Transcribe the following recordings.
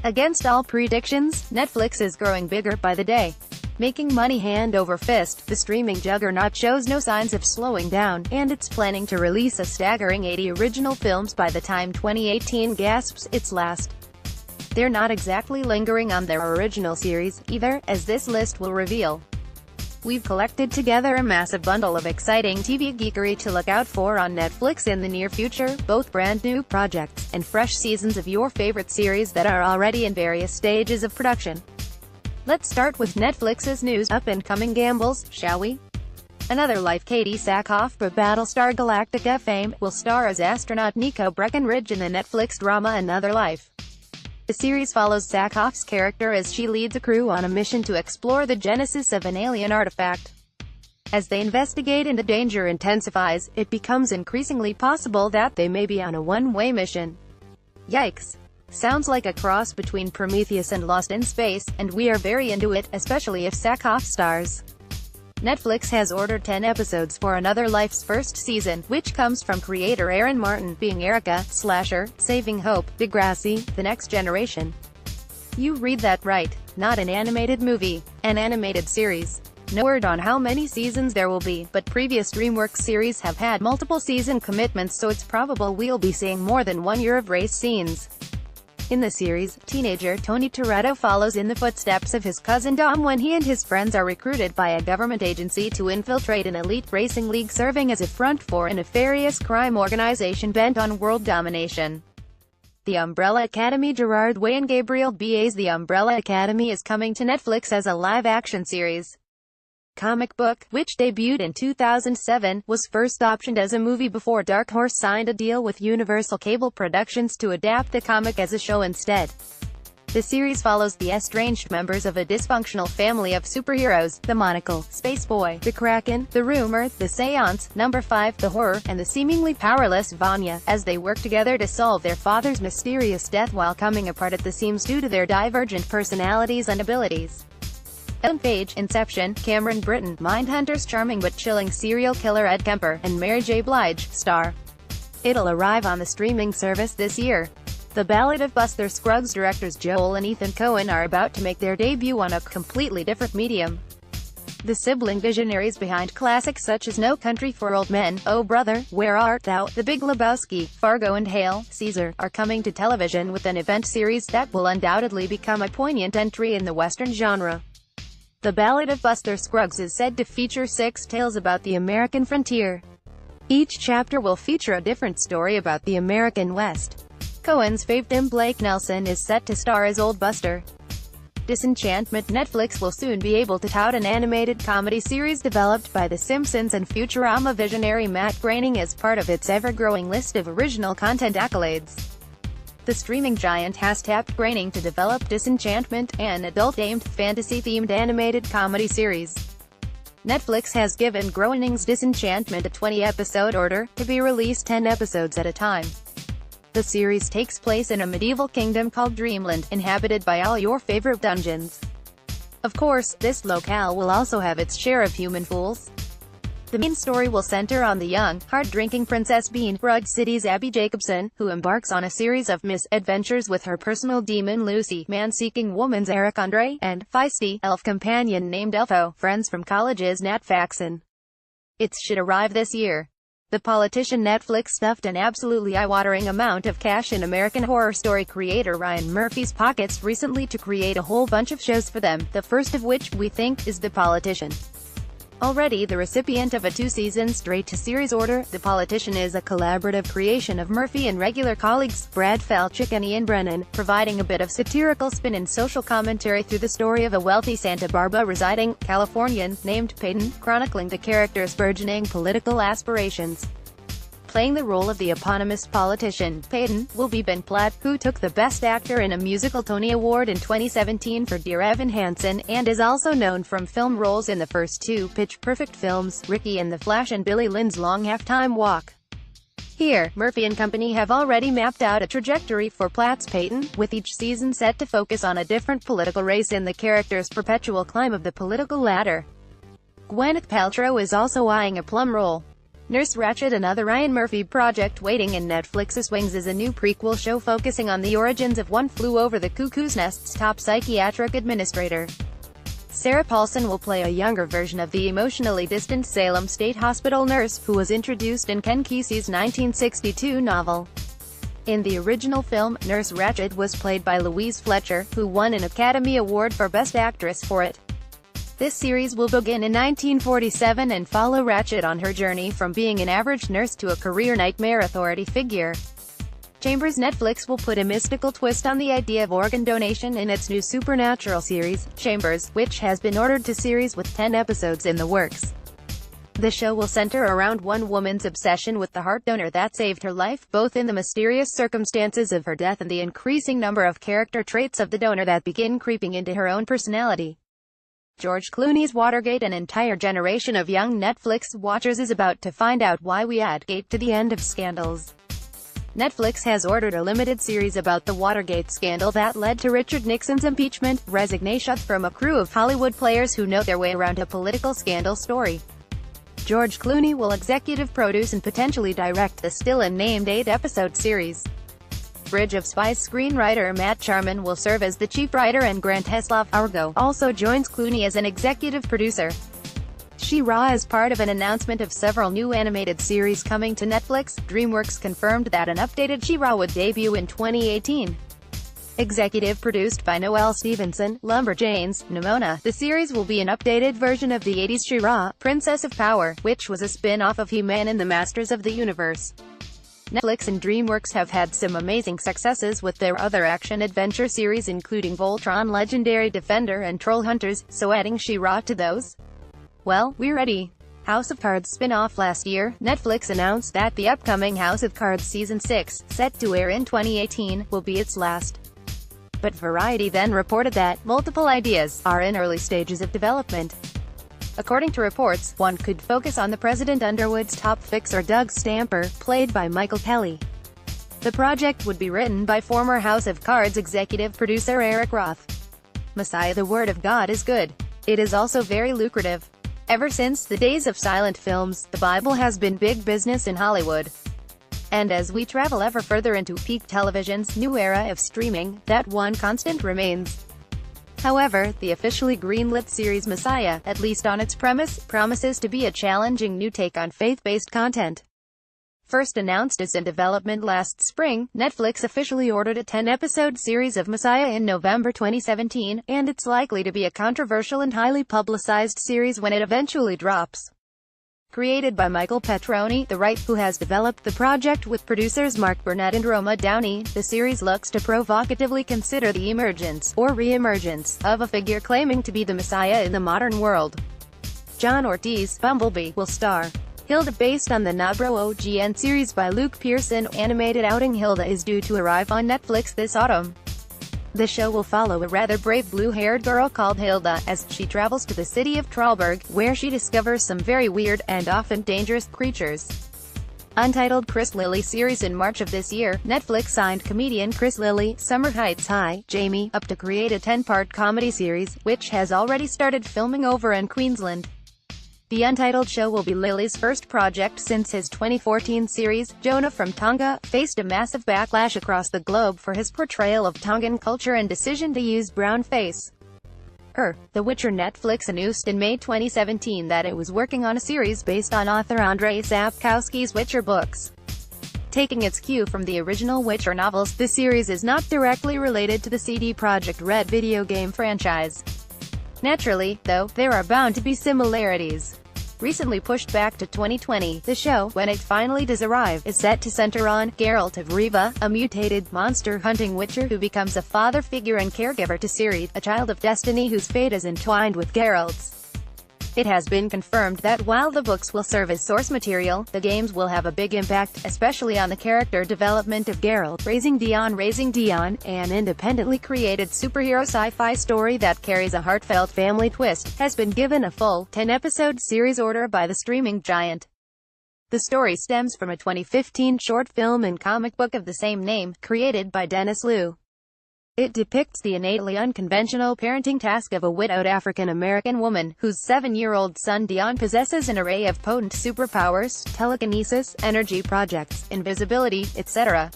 Against all predictions, Netflix is growing bigger by the day. Making money hand over fist, the streaming juggernaut shows no signs of slowing down, and it's planning to release a staggering 80 original films by the time 2018 gasps its last. They're not exactly lingering on their original series, either, as this list will reveal. We've collected together a massive bundle of exciting TV geekery to look out for on Netflix in the near future, both brand new projects, and fresh seasons of your favorite series that are already in various stages of production. Let's start with Netflix's news up-and-coming gambles, shall we? Another life. Katie Sackhoff of Battlestar Galactica fame will star as astronaut Nico Breckenridge in the Netflix drama Another Life. The series follows Sackhoff's character as she leads a crew on a mission to explore the genesis of an alien artifact. As they investigate and the danger intensifies, it becomes increasingly possible that they may be on a one-way mission. Yikes. Sounds like a cross between Prometheus and Lost in Space, and we are very into it, especially if Sackhoff stars. Netflix has ordered 10 episodes for Another Life's first season, which comes from creator Aaron Martin, being Erica, Slasher, Saving Hope, Degrassi, The Next Generation. You read that right. Not an animated movie. An animated series. No word on how many seasons there will be, but previous DreamWorks series have had multiple season commitments, so it's probable we'll be seeing more than 1 year of race scenes. In the series, teenager Tony Toretto follows in the footsteps of his cousin Dom when he and his friends are recruited by a government agency to infiltrate an elite racing league serving as a front for a nefarious crime organization bent on world domination. The Umbrella Academy. Gerard Way and Gabriel Ba's The Umbrella Academy is coming to Netflix as a live-action series. Comic book, which debuted in 2007, was first optioned as a movie before Dark Horse signed a deal with Universal Cable Productions to adapt the comic as a show instead. The series follows the estranged members of a dysfunctional family of superheroes: the Monocle, Space Boy, the Kraken, the Rumor, the Seance, Number 5, the Horror, and the seemingly powerless Vanya, as they work together to solve their father's mysterious death while coming apart at the seams due to their divergent personalities and abilities. Ellen Page, Inception, Cameron Britton, Mindhunter's charming but chilling serial killer Ed Kemper, and Mary J. Blige, star. It'll arrive on the streaming service this year. The Ballad of Buster Scruggs. Directors Joel and Ethan Coen are about to make their debut on a completely different medium. The sibling visionaries behind classics such as No Country for Old Men, Oh Brother, Where Art Thou?, The Big Lebowski, Fargo and Hail, Caesar, are coming to television with an event series that will undoubtedly become a poignant entry in the Western genre. The Ballad of Buster Scruggs is said to feature 6 tales about the American frontier. Each chapter will feature a different story about the American West. Coen's fave Tim Blake Nelson is set to star as Old Buster. Disenchantment. Netflix will soon be able to tout an animated comedy series developed by The Simpsons and Futurama visionary Matt Groening as part of its ever-growing list of original content accolades. The streaming giant has tapped Groening to develop Disenchantment, an adult-aimed, fantasy-themed animated comedy series. Netflix has given Groening's Disenchantment a 20-episode order, to be released 10 episodes at a time. The series takes place in a medieval kingdom called Dreamland, inhabited by all your favorite dungeons. Of course, this locale will also have its share of human fools. The main story will center on the young, hard-drinking Princess Bean, Broad City's Abby Jacobson, who embarks on a series of misadventures with her personal demon Lucy, man-seeking woman's Eric Andre, and feisty, elf companion named Elfo, friends from college's Nat Faxon. It should arrive this year. The politician. Netflix stuffed an absolutely eye-watering amount of cash in American Horror Story creator Ryan Murphy's pockets recently to create a whole bunch of shows for them, the first of which, we think, is The Politician. Already the recipient of a 2-season straight-to-series order, The Politician is a collaborative creation of Murphy and regular colleagues, Brad Falchuk and Ian Brennan, providing a bit of satirical spin and social commentary through the story of a wealthy Santa Barbara residing Californian, named Peyton, chronicling the character's burgeoning political aspirations. Playing the role of the eponymous politician, Peyton, will be Ben Platt, who took the Best Actor in a Musical Tony Award in 2017 for Dear Evan Hansen, and is also known from film roles in the first 2 Pitch Perfect films, Ricky and the Flash and Billy Lynn's Long Halftime Walk. Here, Murphy and company have already mapped out a trajectory for Platt's Peyton, with each season set to focus on a different political race in the character's perpetual climb of the political ladder. Gwyneth Paltrow is also eyeing a plum role. Nurse Ratched, another Ryan Murphy project waiting in Netflix's wings, is a new prequel show focusing on the origins of One Flew Over the Cuckoo's Nest's top psychiatric administrator. Sarah Paulson will play a younger version of the emotionally distant Salem State Hospital nurse, who was introduced in Ken Kesey's 1962 novel. In the original film, Nurse Ratched was played by Louise Fletcher, who won an Academy Award for Best Actress for it. This series will begin in 1947 and follow Ratched on her journey from being an average nurse to a career nightmare authority figure. Chambers. Netflix will put a mystical twist on the idea of organ donation in its new supernatural series, Chambers, which has been ordered to series with 10 episodes in the works. The show will center around one woman's obsession with the heart donor that saved her life, both in the mysterious circumstances of her death and the increasing number of character traits of the donor that begin creeping into her own personality. George Clooney's Watergate. An entire generation of young Netflix watchers is about to find out why we add gate to the end of scandals. Netflix has ordered a limited series about the Watergate scandal that led to Richard Nixon's impeachment, resignation from a crew of Hollywood players who know their way around a political scandal story. George Clooney will executive produce and potentially direct the still unnamed 8-episode series. Bridge of Spies screenwriter Matt Charman will serve as the chief writer, and Grant Heslov, Argo, also joins Clooney as an executive producer. She-Ra is part of an announcement of several new animated series coming to Netflix. DreamWorks confirmed that an updated She-Ra would debut in 2018. Executive produced by Noelle Stevenson, Lumberjanes, Nimona, the series will be an updated version of the 80s She-Ra, Princess of Power, which was a spin-off of He-Man and the Masters of the Universe. Netflix and DreamWorks have had some amazing successes with their other action-adventure series, including Voltron, Legendary Defender, and Troll Hunters, so adding She-Ra to those? Well, we're ready. House of Cards spin-off. Last year, Netflix announced that the upcoming House of Cards Season 6, set to air in 2018, will be its last. But Variety then reported that multiple ideas are in early stages of development. According to reports, one could focus on the President Underwood's top fixer Doug Stamper, played by Michael Kelly. The project would be written by former House of Cards executive producer Eric Roth. Messiah. The Word of God is good. It is also very lucrative. Ever since the days of silent films, the Bible has been big business in Hollywood. And as we travel ever further into peak television's new era of streaming, that one constant remains. However, the officially greenlit series Messiah, at least on its premise, promises to be a challenging new take on faith-based content. First announced as in development last spring, Netflix officially ordered a 10-episode series of Messiah in November 2017, and it's likely to be a controversial and highly publicized series when it eventually drops. Created by Michael Petroni, the writer who has developed the project with producers Mark Burnett and Roma Downey, the series looks to provocatively consider the emergence, or re-emergence, of a figure claiming to be the Messiah in the modern world. John Ortiz, Bumblebee, will star Hilda, based on the Nabro OGN series by Luke Pearson. Animated outing Hilda is due to arrive on Netflix this autumn. The show will follow a rather brave blue-haired girl called Hilda, as she travels to the city of Trallberg, where she discovers some very weird, and often dangerous, creatures. Untitled Chris Lilly series. In March of this year, Netflix signed comedian Chris Lilly, Summer Heights High, Jamie, up to create a 10-part comedy series, which has already started filming over in Queensland. The Untitled show will be Lilly's first project since his 2014 series, Jonah from Tonga, faced a massive backlash across the globe for his portrayal of Tongan culture and decision to use brown face. The Witcher. Netflix announced in May 2017 that it was working on a series based on author Andrzej Sapkowski's Witcher books. Taking its cue from the original Witcher novels, the series is not directly related to the CD Projekt Red video game franchise. Naturally, though, there are bound to be similarities. Recently pushed back to 2020, the show, when it finally does arrive, is set to center on Geralt of Riva, a mutated, monster-hunting witcher who becomes a father figure and caregiver to Ciri, a child of destiny whose fate is entwined with Geralt's. It has been confirmed that while the books will serve as source material, the games will have a big impact, especially on the character development of Geralt. Raising Dion, an independently created superhero sci-fi story that carries a heartfelt family twist, has been given a full, 10-episode series order by the streaming giant. The story stems from a 2015 short film and comic book of the same name, created by Dennis Liu. It depicts the innately unconventional parenting task of a widowed African-American woman, whose 7-year-old son Dion possesses an array of potent superpowers, telekinesis, energy projects, invisibility, etc.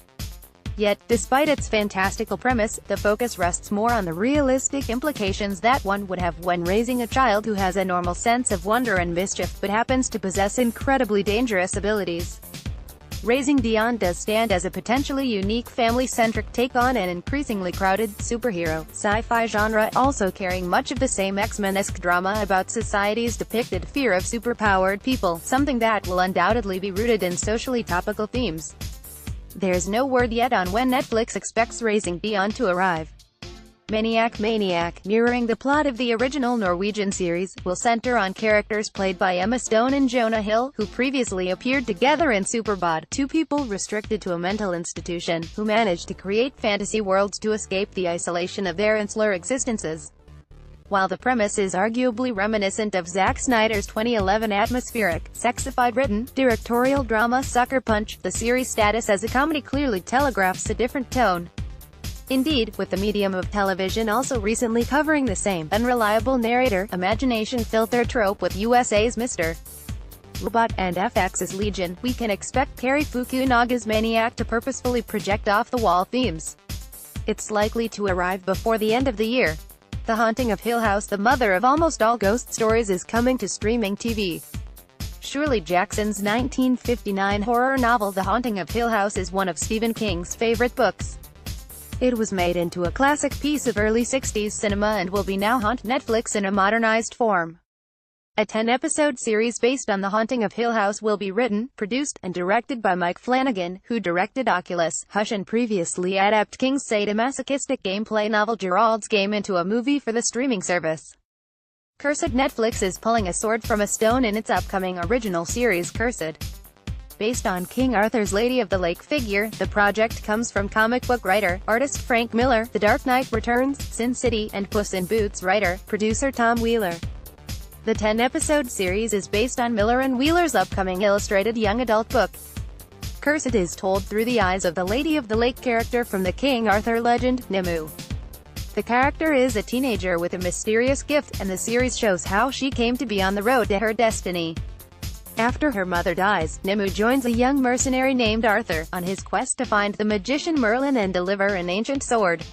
Yet, despite its fantastical premise, the focus rests more on the realistic implications that one would have when raising a child who has a normal sense of wonder and mischief, but happens to possess incredibly dangerous abilities. Raising Dion does stand as a potentially unique family-centric take on an increasingly crowded, superhero, sci-fi genre, also carrying much of the same X-Men-esque drama about society's depicted fear of superpowered people, something that will undoubtedly be rooted in socially topical themes. There's no word yet on when Netflix expects Raising Dion to arrive. Maniac, mirroring the plot of the original Norwegian series, will center on characters played by Emma Stone and Jonah Hill, who previously appeared together in Superbad, two people restricted to a mental institution, who manage to create fantasy worlds to escape the isolation of their insular existences. While the premise is arguably reminiscent of Zack Snyder's 2011 atmospheric, sexified written, directorial drama Sucker Punch, the series' status as a comedy clearly telegraphs a different tone. Indeed, with the medium of television also recently covering the same unreliable narrator, imagination filter trope with USA's Mr. Robot and FX's Legion, we can expect Cary Fukunaga's Maniac to purposefully project off-the-wall themes. It's likely to arrive before the end of the year. The Haunting of Hill House, the mother of almost all ghost stories, is coming to streaming TV. Shirley Jackson's 1959 horror novel The Haunting of Hill House is one of Stephen King's favorite books. It was made into a classic piece of early 60s cinema and will be now haunt Netflix in a modernized form. A 10-episode series based on The Haunting of Hill House will be written, produced, and directed by Mike Flanagan, who directed Oculus, Hush and previously adapted King's sadomasochistic gameplay novel Gerald's Game into a movie for the streaming service. Cursed. Netflix is pulling a sword from a stone in its upcoming original series Cursed. Based on King Arthur's Lady of the Lake figure, the project comes from comic book writer, artist Frank Miller, The Dark Knight Returns, Sin City, and Puss in Boots writer, producer Tom Wheeler. The 10-episode series is based on Miller and Wheeler's upcoming illustrated young adult book. Cursed is told through the eyes of the Lady of the Lake character from the King Arthur legend, Nimue. The character is a teenager with a mysterious gift, and the series shows how she came to be on the road to her destiny. After her mother dies, Nimue joins a young mercenary named Arthur, on his quest to find the magician Merlin and deliver an ancient sword.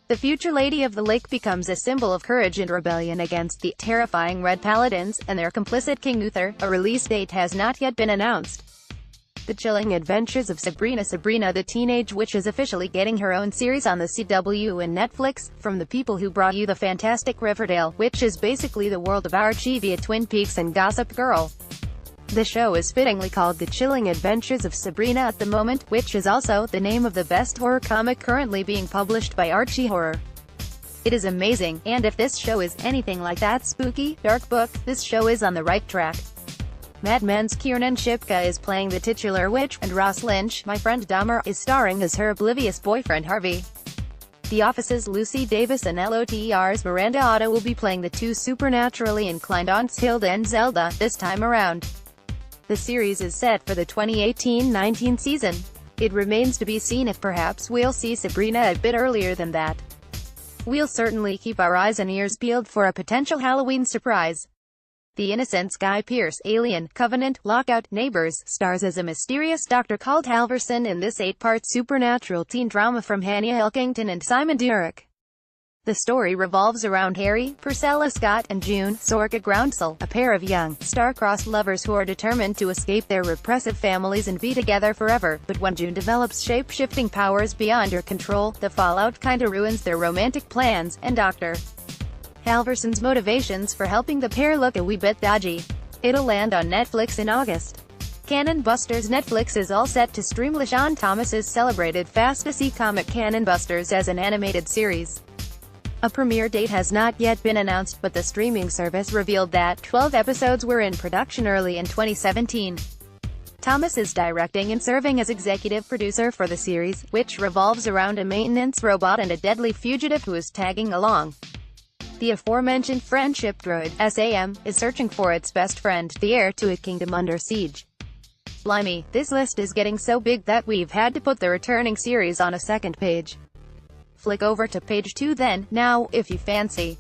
The future Lady of the Lake becomes a symbol of courage and rebellion against the terrifying Red Paladins, and their complicit King Uther. A release date has not yet been announced. The Chilling Adventures of Sabrina the Teenage Witch is officially getting her own series on the CW and Netflix, from the people who brought you the fantastic Riverdale, which is basically the world of Archie via Twin Peaks and Gossip Girl. The show is fittingly called The Chilling Adventures of Sabrina at the moment, which is also the name of the best horror comic currently being published by Archie Horror. It is amazing, and if this show is anything like that spooky, dark book, this show is on the right track. Mad Men's Kiernan Shipka is playing the titular witch, and Ross Lynch, My Friend Dahmer, is starring as her oblivious boyfriend Harvey. The Office's Lucy Davis and LOTR's Miranda Otto will be playing the two supernaturally inclined aunts Hilda and Zelda, this time around. The series is set for the 2018-19 season. It remains to be seen if perhaps we'll see Sabrina a bit earlier than that. We'll certainly keep our eyes and ears peeled for a potential Halloween surprise. The Innocents Guy Pearce, Alien, Covenant, Lockout, Neighbors, stars as a mysterious doctor called Halverson in this 8-part supernatural teen drama from Hannah Elkington and Simon Durek. The story revolves around Harry, Purcell Scott, and June, Sorka Groundsel, a pair of young, star-crossed lovers who are determined to escape their repressive families and be together forever. But when June develops shape-shifting powers beyond her control, the fallout kinda ruins their romantic plans, and Dr. Halverson's motivations for helping the pair look a wee bit dodgy. It'll land on Netflix in August. Cannon Busters. Netflix is all set to stream LeSean Thomas's celebrated fantasy comic Cannon Busters as an animated series. A premiere date has not yet been announced, but the streaming service revealed that 12 episodes were in production early in 2017. Thomas is directing and serving as executive producer for the series, which revolves around a maintenance robot and a deadly fugitive who is tagging along. The aforementioned friendship droid, SAM, is searching for its best friend, the heir to a kingdom under siege. Blimey, this list is getting so big that we've had to put the returning series on a second page. Flick over to page 2 then. Now, if you fancy